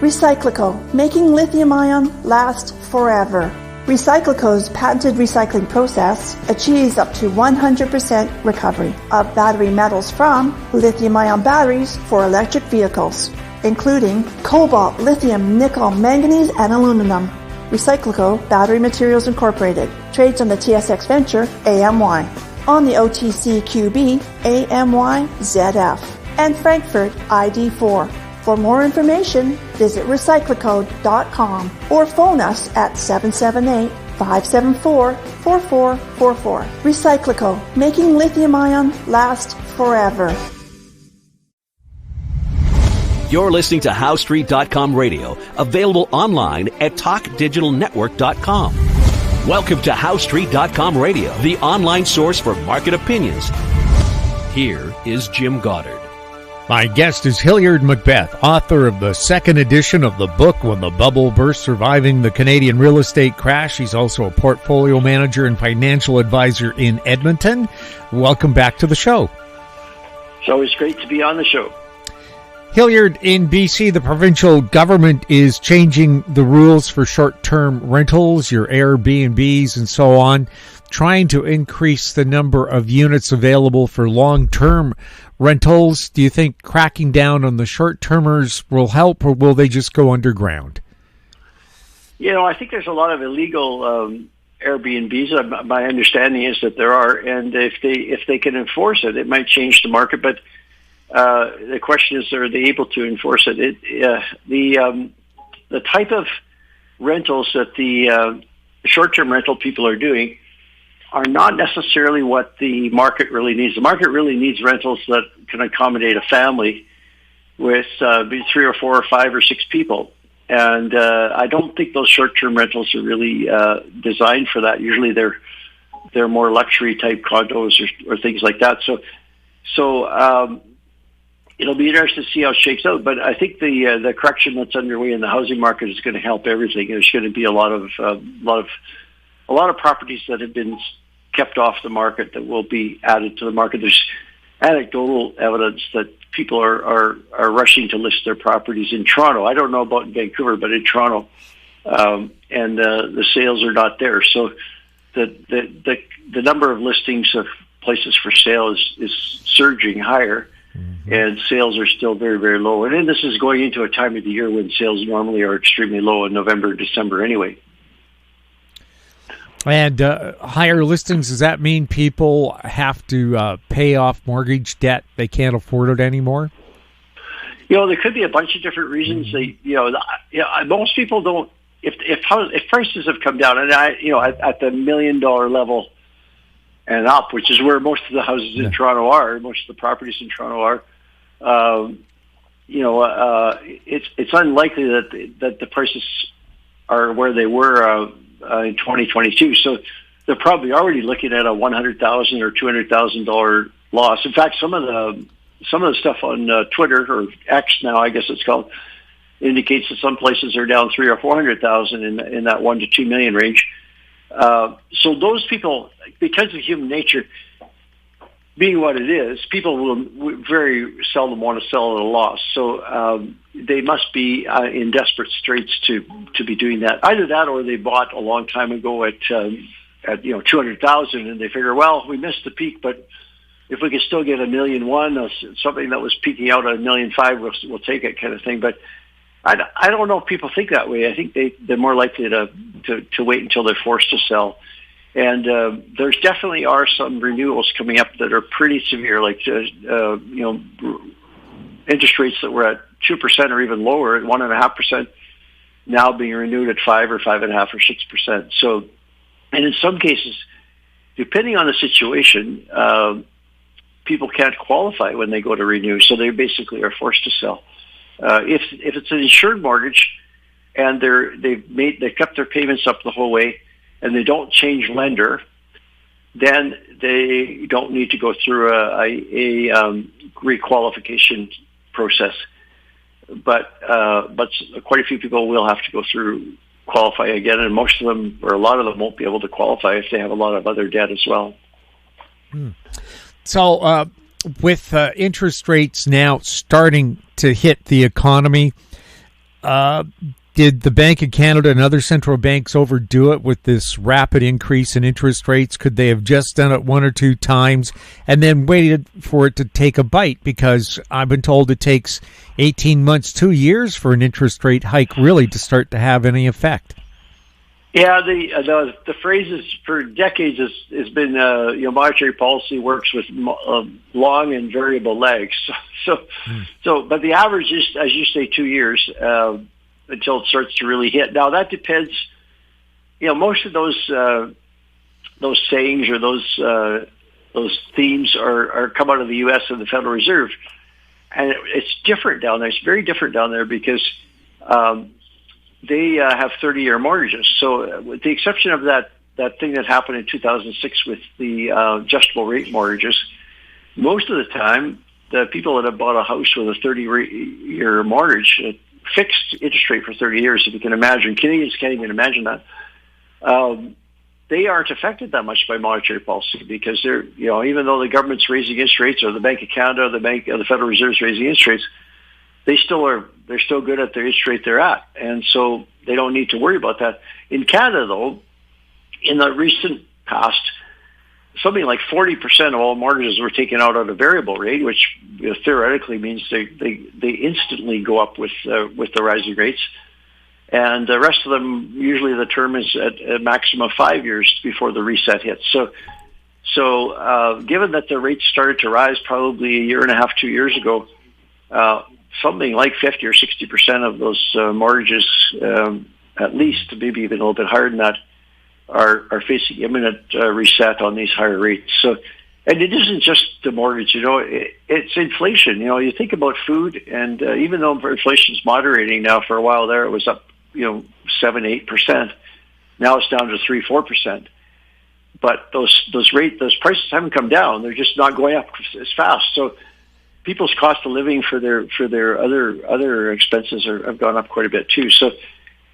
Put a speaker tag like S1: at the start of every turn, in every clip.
S1: Recyclico, making lithium-ion last forever. Recyclico's patented recycling process achieves up to 100% recovery of battery metals from lithium-ion batteries for electric vehicles, including cobalt, lithium, nickel, manganese, and aluminum. Recyclico Battery Materials Incorporated trades on the TSX Venture AMY, on the OTCQB AMYZF, and Frankfurt ID4. For more information, visit recyclicode.com or phone us at 778-574-4444. Recyclico, making lithium-ion last forever.
S2: You're listening to HowStreet.com radio, available online at TalkDigitalNetwork.com. Welcome to HowStreet.com radio, the online source for market opinions. Here is Jim Goddard.
S3: My guest is Hilliard MacBeth, author of the second edition of the book, When the Bubble Burst, Surviving the Canadian Real Estate Crash. He's also a portfolio manager and financial advisor in Edmonton. Welcome back to the show.
S4: It's always great to be on the show.
S3: Hilliard, in BC, the provincial government is changing the rules for short-term rentals, your Airbnbs and so on, trying to increase the number of units available for long-term rentals. Do you think cracking down on the short-termers will help, or will they just go underground?
S4: I think there's a lot of illegal Airbnbs. My understanding is that there are, and if they can enforce it, it might change the market. But the question is, are they able to enforce it? The type of rentals that the short-term rental people are doing are not necessarily what the market really needs. The market really needs rentals that can accommodate a family with 3 or 4 or 5 or 6 people. And I don't think those short-term rentals are really designed for that. Usually they're more luxury type condos or things like that. So it'll be interesting to see how it shakes out. But I think the correction that's underway in the housing market is going to help everything. There's going to be a lot of properties that have been kept off the market that will be added to the market. There's anecdotal evidence that people are rushing to list their properties in Toronto. I don't know about in Vancouver, but in Toronto, and the sales are not there. So the number of listings of places for sale is surging higher, and sales are still very, very low. And then this is going into a time of the year when sales normally are extremely low in November, December anyway.
S3: And higher listings, does that mean people have to pay off mortgage debt? They can't afford it anymore?
S4: There could be a bunch of different reasons. Most people don't. If prices have come down, and at the $1 million level and up, which is where most of the houses in Toronto are, most of the properties in Toronto are, it's unlikely that the prices are where they were in 2022. So they're probably already looking at a $100,000 or $200,000 loss. In fact, some of the stuff on Twitter, or X now, I guess it's called, indicates that some places are down $300,000 or $400,000 in that $1 to $2 million range. So those people, because of human nature being what it is, people will very seldom want to sell at a loss. So they must be in desperate straits to be doing that. Either that, or they bought a long time ago at $200,000, and they figure, well, we missed the peak, but if we could still get $1.1 million, something that was peaking out at $1.5 million, we'll take it, kind of thing. But I don't know if people think that way. I think they're more likely to wait until they're forced to sell. And there's definitely are some renewals coming up that are pretty severe, like interest rates that were at 2% or even lower, at 1.5%, now being renewed at 5 or 5.5 or 6%. So, and in some cases, depending on the situation, people can't qualify when they go to renew, so they basically are forced to sell. If it's an insured mortgage and they've kept their payments up the whole way, and they don't change lender, then they don't need to go through a requalification process. But quite a few people will have to go through qualify again, and most of them, or a lot of them, won't be able to qualify if they have a lot of other debt as well.
S3: So with interest rates now starting to hit the economy, Did the Bank of Canada and other central banks overdo it with this rapid increase in interest rates? Could they have just done it one or two times and then waited for it to take a bite? Because I've been told it takes 18 months, 2 years for an interest rate hike really to start to have any effect.
S4: Yeah, the phrase is for decades has been monetary policy works with long and variable legs. But the average is, as you say, 2 years until it starts to really hit. Now that depends. Most of those sayings or those themes are come out of the U.S. and the Federal Reserve, and it's different down there. It's very different down there because they have 30-year mortgages. So with the exception of that thing that happened in 2006 with the adjustable rate mortgages, most of the time, the people that have bought a house with a 30-year mortgage, a fixed interest rate for 30 years, if you can imagine, Canadians can't even imagine that, they aren't affected that much by monetary policy because they're, even though the government's raising interest rates or the Bank of Canada or the Federal Reserve is raising interest rates, they're still good at the interest rate they're at. And so they don't need to worry about that. In Canada, though, in the recent past, something like 40% of all mortgages were taken out at a variable rate, which theoretically means they instantly go up with the rising rates. And the rest of them, usually the term is at a maximum of 5 years before the reset hits. So given that the rates started to rise probably a year and a half, 2 years ago, something like 50 or 60% of those mortgages, at least, maybe even a little bit higher than that, are facing imminent reset on these higher rates. So, and it isn't just the mortgage, it's inflation. You think about food, and even though inflation is moderating now, for a while there, it was up, 7-8%. Now it's down to 3-4%. But those prices haven't come down. They're just not going up as fast. So people's cost of living for their other expenses have gone up quite a bit too. So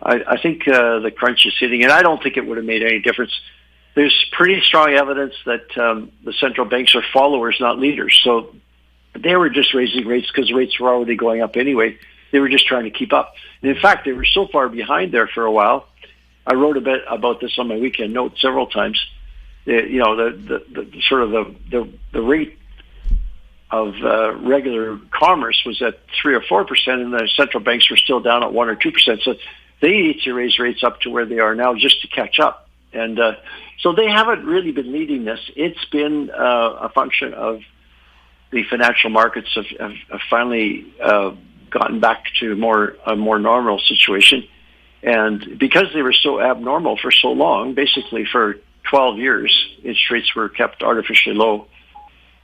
S4: I think the crunch is hitting, and I don't think it would have made any difference. There's pretty strong evidence that the central banks are followers, not leaders. So they were just raising rates because rates were already going up anyway. They were just trying to keep up. And in fact, they were so far behind there for a while. I wrote a bit about this on my weekend note several times. The rate of regular commerce was at 3 or 4%, and the central banks were still down at 1 or 2%. So they need to raise rates up to where they are now just to catch up. And so they haven't really been leading this. It's been a function of the financial markets have finally gotten back to a more normal situation. And because they were so abnormal for so long, basically for 12 years, interest rates were kept artificially low.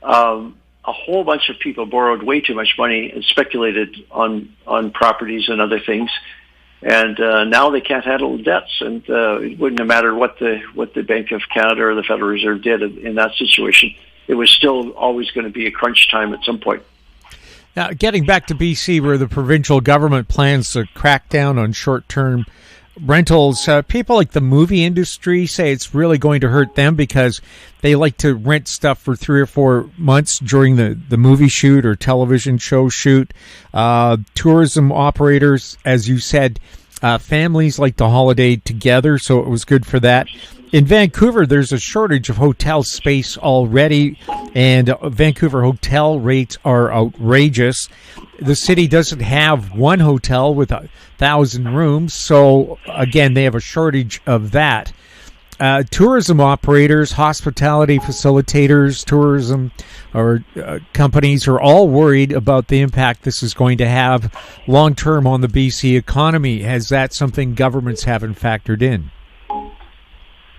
S4: A whole bunch of people borrowed way too much money and speculated on properties and other things. And now they can't handle the debts, and it wouldn't have mattered what the Bank of Canada or the Federal Reserve did in that situation. It was still always going to be a crunch time at some point.
S3: Now, getting back to BC, where the provincial government plans to crack down on short-term rentals, people like the movie industry say it's really going to hurt them because they like to rent stuff for 3 or 4 months during the movie shoot or television show shoot. Tourism operators, as you said, families like to holiday together, so it was good for that. In Vancouver, there's a shortage of hotel space already, and Vancouver hotel rates are outrageous. The city doesn't have one hotel with 1,000 rooms, so again, they have a shortage of that. Tourism operators, hospitality facilitators, tourism or companies are all worried about the impact this is going to have long-term on the BC economy. Has that something governments haven't factored in?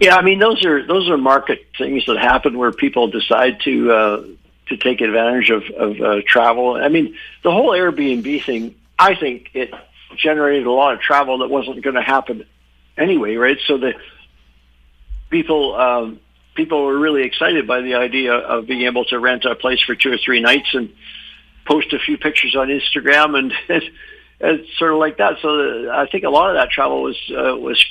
S4: Yeah, I mean, those are market things that happen where people decide to take advantage of travel. I mean, the whole Airbnb thing, I think it generated a lot of travel that wasn't going to happen anyway, right? So the people were really excited by the idea of being able to rent a place for 2 or 3 nights and post a few pictures on Instagram and sort of like that. So I think a lot of that travel was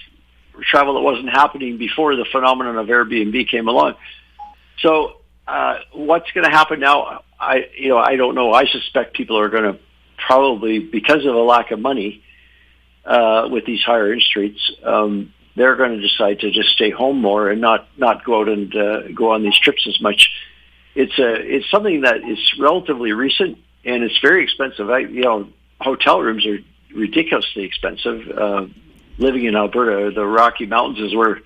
S4: travel that wasn't happening before the phenomenon of Airbnb came along. So what's going to happen now? I don't know. I suspect people are going to probably, because of a lack of money, with these higher interest rates, they're going to decide to just stay home more and not go out and go on these trips as much. It's something that is relatively recent, and it's very expensive. Hotel rooms are ridiculously expensive. Living in Alberta, the Rocky Mountains is where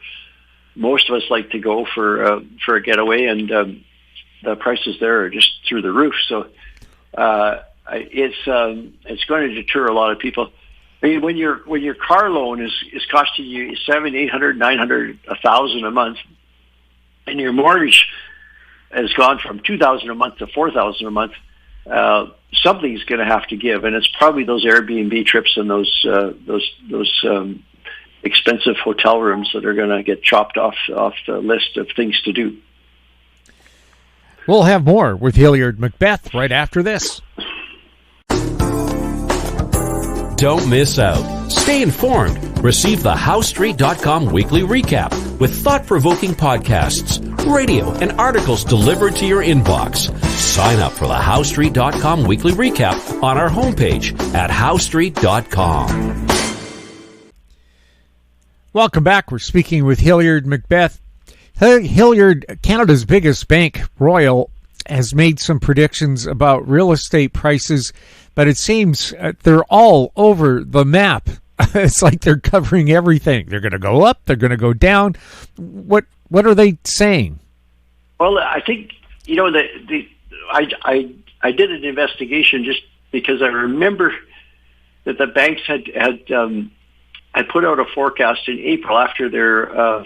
S4: most of us like to go for a getaway, and the prices there are just through the roof. So it's going to deter a lot of people. I mean, when your car loan is costing you $700, $800, $900, $1,000 a month, and your mortgage has gone from $2,000 a month to $4,000 a month, something's going to have to give, and it's probably those Airbnb trips and those expensive hotel rooms that are going to get chopped off the list of things to do.
S3: We'll have more with Hilliard MacBeth right after this.
S2: Don't miss out. Stay informed. Receive the HowStreet.com weekly recap with thought-provoking podcasts, radio, and articles delivered to your inbox. Sign up for the HowStreet.com weekly recap on our homepage at HowStreet.com.
S3: Welcome back. We're speaking with Hilliard MacBeth. Hilliard, Canada's biggest bank, Royal, has made some predictions about real estate prices, but it seems they're all over the map. It's like they're covering everything. They're going to go up. They're going to go down. What are they saying?
S4: Well, I think I did an investigation just because I remember that the banks had put out a forecast in April after their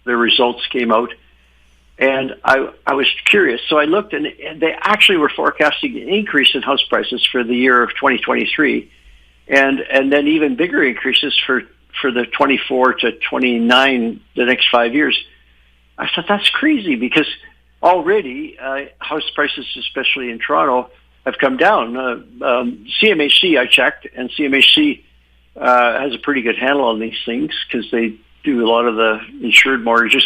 S4: results came out, and I was curious. So I looked, and they actually were forecasting an increase in house prices for the year of 2023, and then even bigger increases for the 24 to 29, the next 5 years. I thought that's crazy because already house prices, especially in Toronto, have come down. CMHC, I checked, and CMHC has a pretty good handle on these things because they do a lot of the insured mortgages.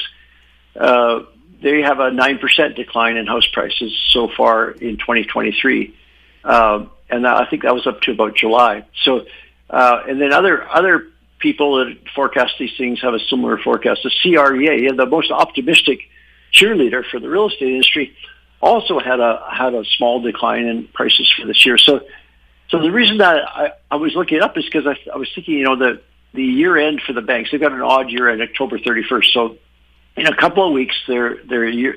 S4: They have a 9% decline in house prices so far in 2023. And I think that was up to about July. So, and then other people that forecast these things have a similar forecast. The CREA, the most optimistic cheerleader for the real estate industry, also had a small decline in prices for this year. So the reason that I was looking it up is because I was thinking, the year end for the banks, they've got an odd year end, October 31st. So in a couple of weeks, the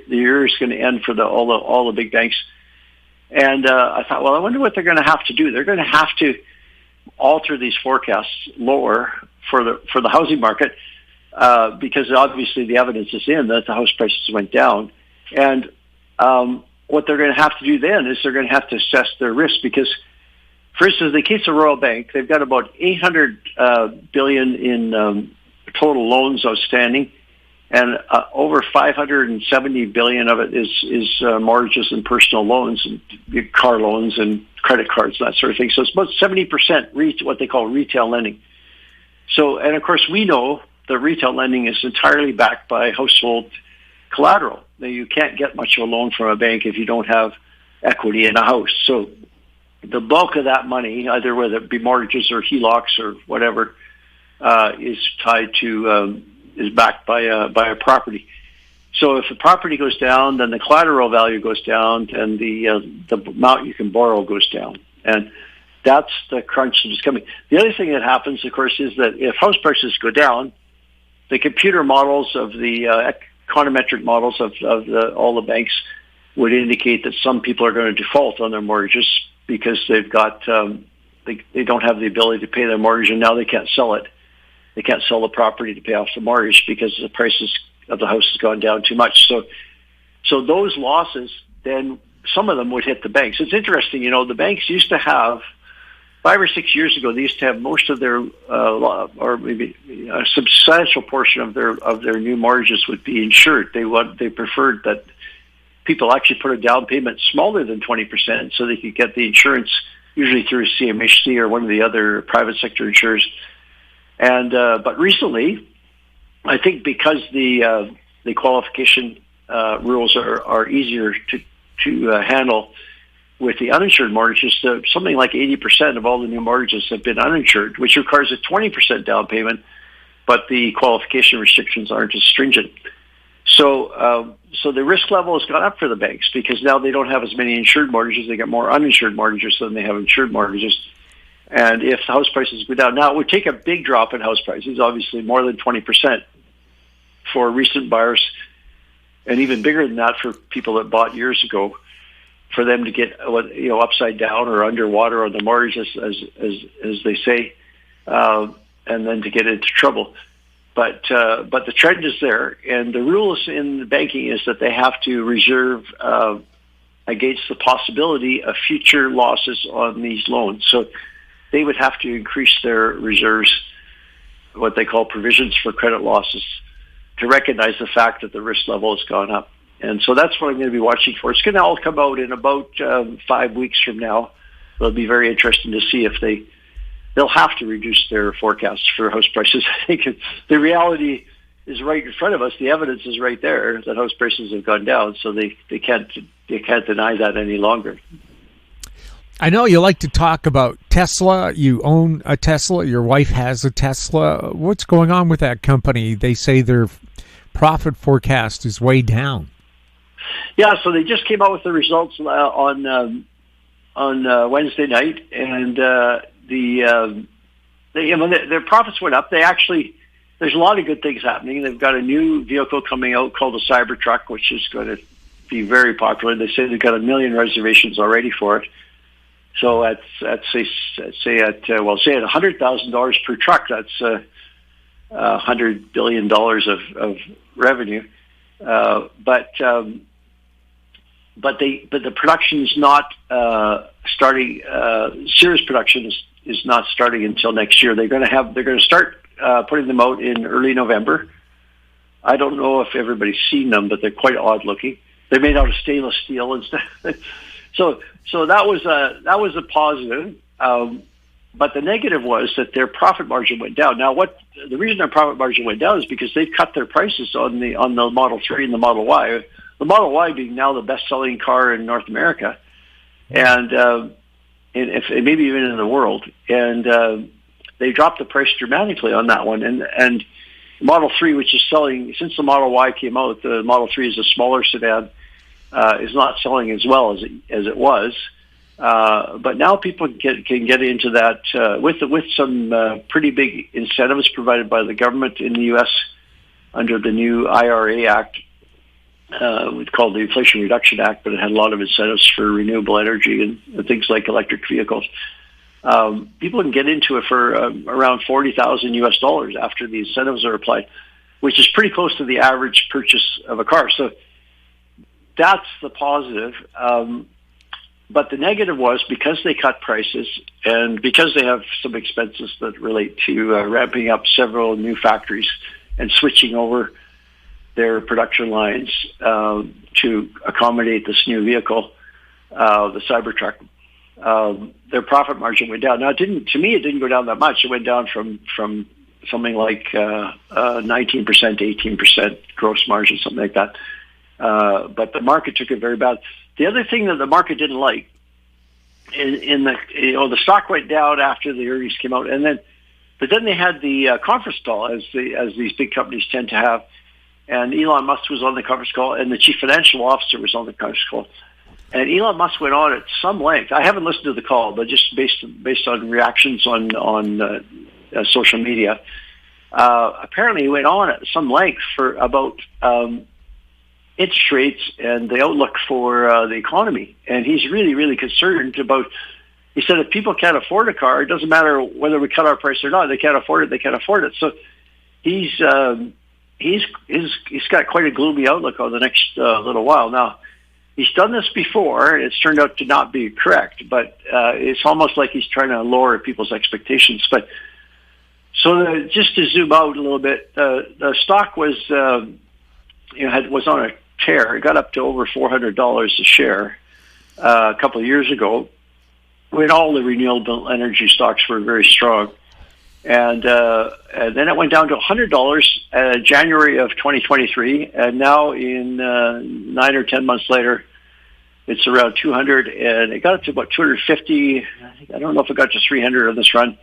S4: year is going to end for all the big banks. And I thought, well, I wonder what they're going to have to do. They're going to have to alter these forecasts lower for the housing market because obviously the evidence is in that the house prices went down. And what they're going to have to do then is they're going to have to assess their risk because, for instance, in the case of Royal Bank, they've got about $800 billion in total loans outstanding, and over $570 billion of it is mortgages and personal loans and car loans and credit cards, that sort of thing. So it's about 70% what they call retail lending. So, and of course, we know that retail lending is entirely backed by household collateral. Now, you can't get much of a loan from a bank if you don't have equity in a house. So the bulk of that money, either whether it be mortgages or HELOCs or whatever, is tied to is backed by a property. So if the property goes down, then the collateral value goes down, and the amount you can borrow goes down, and that's the crunch that is coming. The other thing that happens, of course, is that if house prices go down, the computer models of the econometric models of all the banks would indicate that some people are going to default on their mortgages because they've got they don't have the ability to pay their mortgage, and now they can't sell it. They can't sell the property to pay off the mortgage because the prices of the house has gone down too much. So those losses, then some of them would hit the banks. It's interesting, the banks used to have 5 or 6 years ago. They used to have most of their, or maybe a substantial portion of their new mortgages would be insured. They preferred that people actually put a down payment smaller than 20%, so they could get the insurance usually through CMHC or one of the other private sector insurers. And but recently, I think because the qualification rules are easier to handle, with the uninsured mortgages, something like 80% of all the new mortgages have been uninsured, which requires a 20% down payment, but the qualification restrictions aren't as stringent. So the risk level has gone up for the banks because now they don't have as many insured mortgages. They get more uninsured mortgages than they have insured mortgages. And if the house prices go down, now it would take a big drop in house prices, obviously more than 20% for recent buyers, and even bigger than that for people that bought years ago, for them to get upside down or underwater on the mortgage, as they say, and then to get into trouble. But the trend is there, and the rules in banking is that they have to reserve against the possibility of future losses on these loans. So they would have to increase their reserves, what they call provisions for credit losses, to recognize the fact that the risk level has gone up. And so that's what I'm going to be watching for. It's going to all come out in about 5 weeks from now. It'll be very interesting to see if they'll have to reduce their forecasts for house prices. I think the reality is right in front of us. The evidence is right there that house prices have gone down, so they can't deny that any longer.
S3: I know you like to talk about Tesla. You own a Tesla. Your wife has a Tesla. What's going on with that company? They say their profit forecast is way down.
S4: Yeah, so they just came out with the results on Wednesday night, and their profits went up. There's a lot of good things happening. They've got a new vehicle coming out called the Cybertruck, which is going to be very popular. They say they've got 1 million reservations already for it. So at $100,000 per truck, that's $100 billion of revenue. But the production is not starting. Serious production is not starting until next year. They're going to start putting them out in early November. I don't know if everybody's seen them, but they're quite odd looking. They're made out of stainless steel and stuff. So that was a positive. But the negative was that their profit margin went down. Now, the reason their profit margin went down is because they've cut their prices on the Model 3 and the Model Y. The Model Y being now the best-selling car in North America, and maybe even in the world. And they dropped the price dramatically on that one. And Model 3, which is selling since the Model Y came out, the Model 3 is a smaller sedan, is not selling as well as it was. But now people can get into that with some pretty big incentives provided by the government in the U.S. under the new IRA Act. It's called the Inflation Reduction Act, but it had a lot of incentives for renewable energy and things like electric vehicles. People can get into it for around $40,000 after the incentives are applied, which is pretty close to the average purchase of a car. So that's the positive. But the negative was because they cut prices and because they have some expenses that relate to ramping up several new factories and switching over their production lines to accommodate this new vehicle, the Cybertruck. Their profit margin went down. Now, it didn't go down that much. It went down from something like 19% to 18% gross margin, something like that. But the market took it very bad. The other thing that the market didn't like, the stock went down after the earnings came out, but then they had the conference call, as these big companies tend to have, and Elon Musk was on the conference call, and the chief financial officer was on the conference call, and Elon Musk went on at some length. I haven't listened to the call, but just based on reactions on social media, apparently he went on at some length for about interest rates and the outlook for the economy. And he's really, really concerned about, he said, if people can't afford a car, it doesn't matter whether we cut our price or not. They can't afford it. So he's got quite a gloomy outlook on the next little while. Now, he's done this before, and it's turned out to not be correct, but it's almost like he's trying to lower people's expectations. But so just to zoom out a little bit, the stock was was on a tear. It got up to over $400 a share a couple of years ago when all the renewable energy stocks were very strong. And then it went down to $100 January of 2023, and now in 9 or 10 months later, It's around 200, and it got up to about 250. I don't know if it got to 300 on this run,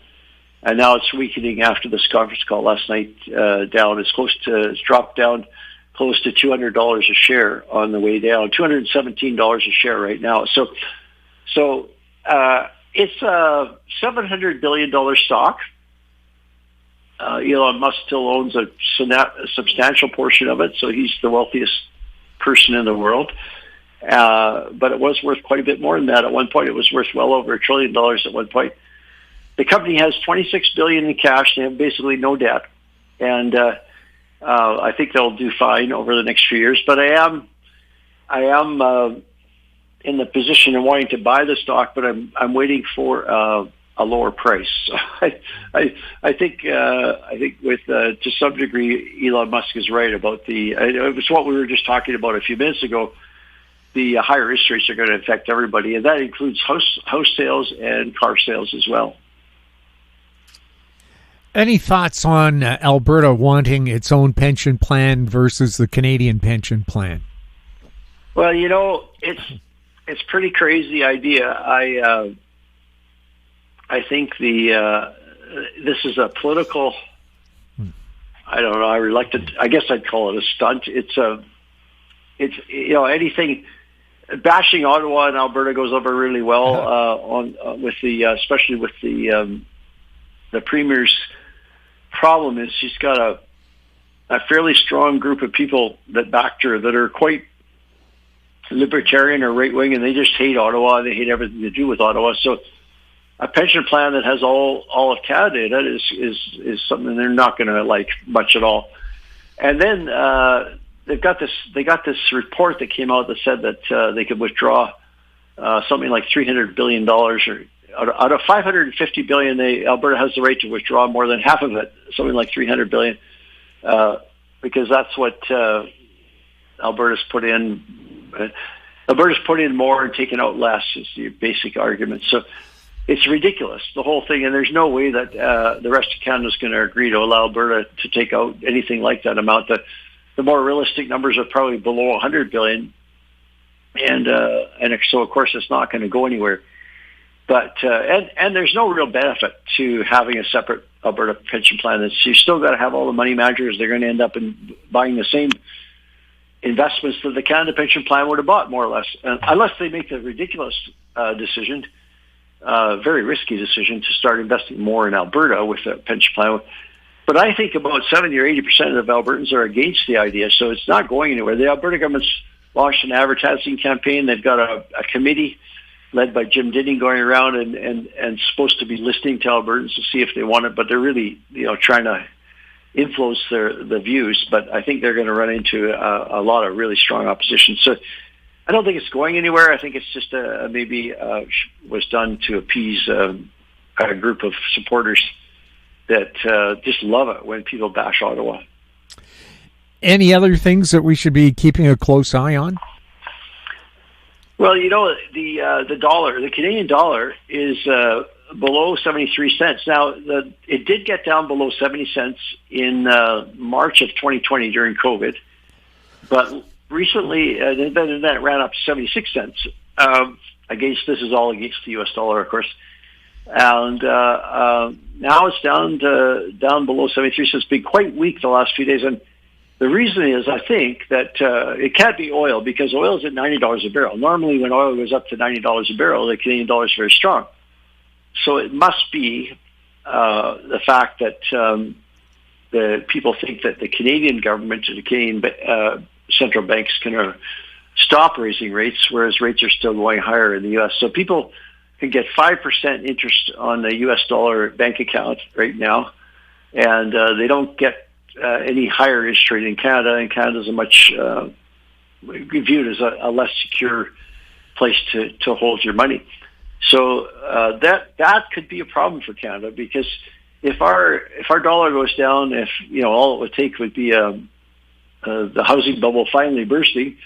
S4: and now it's weakening after this conference call last night. Down, it's dropped down close to $200 a share on the way down. $217 a share right now. So it's a $700 billion stock. Elon Musk still owns a substantial portion of it, so he's the wealthiest person in the world. But it was worth quite a bit more than that. At one point, it was worth well over $1 trillion at one point. The company has $26 billion in cash. They have basically no debt. And I think they'll do fine over the next few years. But I am in the position of wanting to buy the stock, but I'm waiting for a lower price. I think with to some degree, Elon Musk is right about it was what we were just talking about a few minutes ago. The higher interest rates are going to affect everybody, and that includes house sales and car sales as well.
S3: Any thoughts on Alberta wanting its own pension plan versus the Canadian pension plan?
S4: Well, it's pretty crazy idea. I think this is a political. I don't know. I guess I'd call it a stunt. It's anything. Bashing Ottawa and Alberta goes over really well especially with the premier's problem is she's got a fairly strong group of people that backed her that are quite libertarian or right wing, and they just hate Ottawa. They hate everything to do with Ottawa. So a pension plan that has all of Canada in it is something they're not going to like much at all. And then they got this report that came out that said that they could withdraw something like $300 billion, or out of $550 billion, Alberta has the right to withdraw more than half of it, something like $300 billion, because that's what Alberta's put in. Alberta's put in more and taken out less is the basic argument. So it's ridiculous, the whole thing, and there's no way that the rest of Canada is going to agree to allow Alberta to take out anything like that amount. The more realistic numbers are probably below $100 billion, and so of course it's not going to go anywhere. But and there's no real benefit to having a separate Alberta pension plan. You still got to have all the money managers. They're going to end up buying the same investments that the Canada pension plan would have bought, more or less, unless they make the ridiculous decision, very risky decision, to start investing more in Alberta with a pension plan. But I think about 70 or 80% of Albertans are against the idea, so it's not going anywhere. The Alberta government's launched an advertising campaign. They've got a committee led by Jim Dinning going around and supposed to be listening to Albertans to see if they want it, but they're really trying to influence the views. But I think they're going to run into a lot of really strong opposition. So I don't think it's going anywhere. I think it's just maybe was done to appease a group of supporters that just love it when people bash Ottawa.
S3: Any other things that we should be keeping a close eye on?
S4: Well, the dollar, the Canadian dollar, is below 73 cents. Now, it did get down below 70 cents in March of 2020 during COVID, but recently then it ran up to 76 cents. This is all against the U.S. dollar, of course. And now it's down below 73 cents. It's been quite weak the last few days. And the reason is, I think, that it can't be oil, because oil is at $90 a barrel. Normally, when oil goes up to $90 a barrel, the Canadian dollar is very strong. So it must be the fact that the people think that the Canadian government and the Canadian central banks can stop raising rates, whereas rates are still going higher in the U.S. So people can get 5% interest on the U.S. dollar bank account right now, and they don't get any higher interest rate in Canada, and Canada is a much viewed as a less secure place to hold your money. So that could be a problem for Canada, because if our dollar goes down, all it would take would be the housing bubble finally bursting,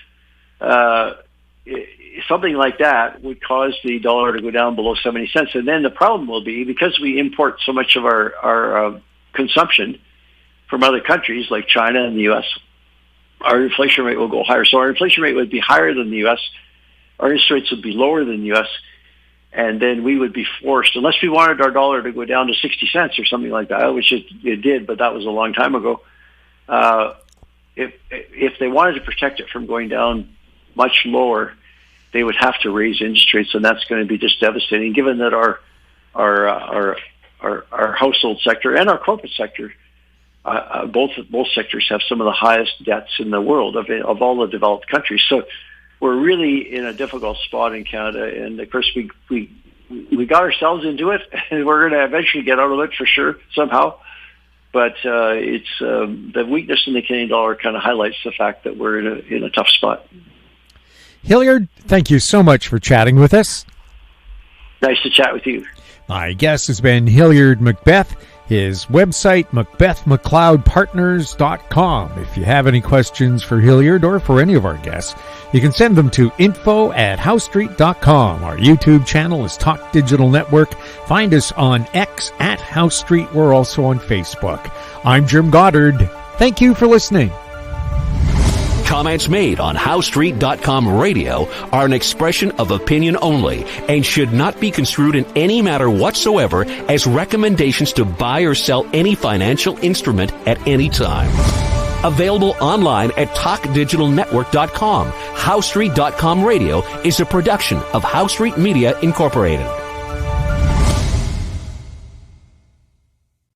S4: something like that would cause the dollar to go down below 70 cents. And then the problem will be, because we import so much of our consumption from other countries like China and the U.S., our inflation rate will go higher. So our inflation rate would be higher than the U.S. our interest rates would be lower than the U.S., and then we would be forced, unless we wanted our dollar to go down to 60 cents or something like that, which it did, but that was a long time ago. If they wanted to protect it from going down much lower, they would have to raise interest rates, and that's going to be just devastating, given that our household sector and our corporate sector, both sectors have some of the highest debts in the world of all the developed countries. So we're really in a difficult spot in Canada, and of course we got ourselves into it, and we're going to eventually get out of it for sure somehow. But it's the weakness in the Canadian dollar kind of highlights the fact that we're in a tough spot.
S3: Hilliard, thank you so much for chatting with us.
S4: Nice to chat with you. My
S3: guest has been Hilliard MacBeth. His website, MacBethMcLeodPartners.com. If you have any questions for Hilliard or for any of our guests, you can send them to info@HowStreet.com. Our YouTube channel is Talk Digital Network. Find us on X @HowStreet. We're also on Facebook. I'm Jim Goddard. Thank you for listening.
S2: Comments made on HowStreet.com radio are an expression of opinion only and should not be construed in any matter whatsoever as recommendations to buy or sell any financial instrument at any time. Available online at TalkDigitalNetwork.com. HowStreet.com radio is a production of HowStreet Media Incorporated.